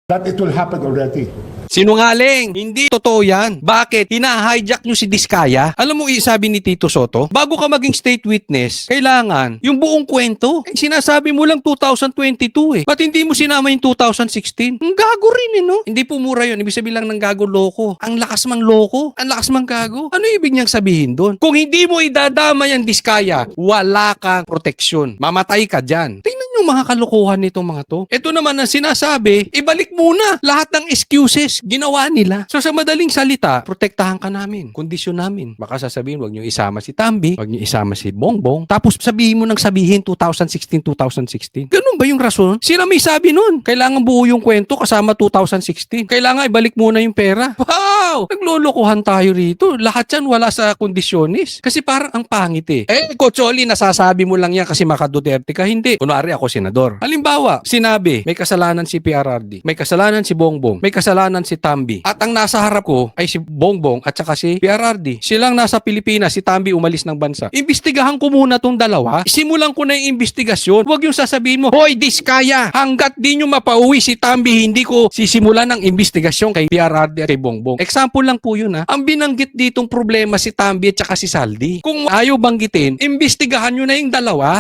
that it will happen already. Sinungaling! Hindi totoo yan. Bakit? Hina-hijack nyo si Diskaya. Alam mo, sabi ni Tito Soto, bago ka maging state witness, kailangan yung buong kwento. Eh, sinasabi mo lang 2022 eh. Ba't hindi mo sinama yung 2016? Ang gago rin eh, no? Hindi po mura yun. Ibig sabihin lang ng gago loko. Ang lakas mang loko. Ang lakas mang gago. Ano ibig niyang sabihin doon? Kung hindi mo idadama yung Diskaya, wala kang proteksyon. Mamatay ka dyan. Tingnan yung mga kalokohan nitong mga to. Ito naman ang sinasabi, ibalik muna lahat ng excuses. Ginawa nila. So sa madaling salita, protektahan ka namin, kondisyon namin. Baka sasabihin, wag niyo isama si Tambi, wag niyo isama si Bongbong. Tapos sabihin mo nang sabihin 2016. Ganun ba yung rason? Sila may sabi nun. Kailangan buo yung kwento kasama 2016. Kailangan ibalik muna yung pera. Wow! Naglolokohan tayo rito. Lahat yan wala sa kondisyonis. Kasi parang ang pangit eh. Coach Oli, nasasabi mo lang yan kasi maka-Duterte ka. Hindi. Kunwari ako senador. Halimbawa, sinabi, may kasalanan si PRRD, may kasalanan si Bongbong, may kasalanan si Tambi. At ang nasa harap ko ay si Bongbong at saka si PRRD. Silang nasa Pilipinas, si Tambi umalis ng bansa. Imbestigahan ko muna tong dalawa. Simulan ko na yung investigasyon. Huwag yung sasabihin mo, hoy, Diskaya, hanggat di nyo mapauwi si Tambi, hindi ko sisimulan ng investigasyon kay PRRD at kay Bongbong. Example lang po yun ha. Ang binanggit ditong problema si Tambi at saka si Saldi. Kung ayaw banggitin, imbestigahan nyo na yung dalawa.